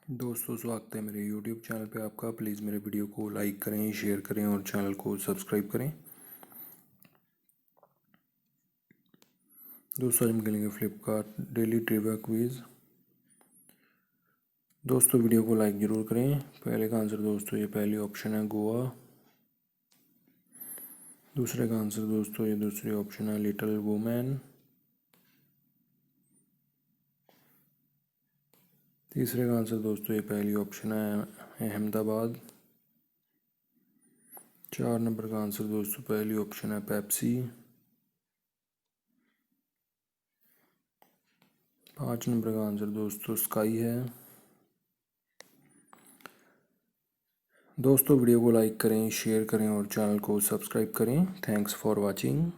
दोस्तों स्वागत है मेरे YouTube चैनल पे आपका। प्लीज़ मेरे वीडियो को लाइक करें, शेयर करें और चैनल को सब्सक्राइब करें। दोस्तों आज हम खेलेंगे फ्लिपकार्ट डेली ट्रिविया क्विज। दोस्तों वीडियो को लाइक ज़रूर करें। पहले का आंसर दोस्तों ये पहली ऑप्शन है गोवा। दूसरे का आंसर दोस्तों ये दूसरी ऑप्शन है लिटिल वुमेन। तीसरे का आंसर दोस्तों ये पहली ऑप्शन है अहमदाबाद। 4 नंबर का आंसर दोस्तों पहली ऑप्शन है पेप्सी। 5 नंबर का आंसर दोस्तों स्काई है। दोस्तों वीडियो को लाइक करें, शेयर करें और चैनल को सब्सक्राइब करें। Thanks for watching.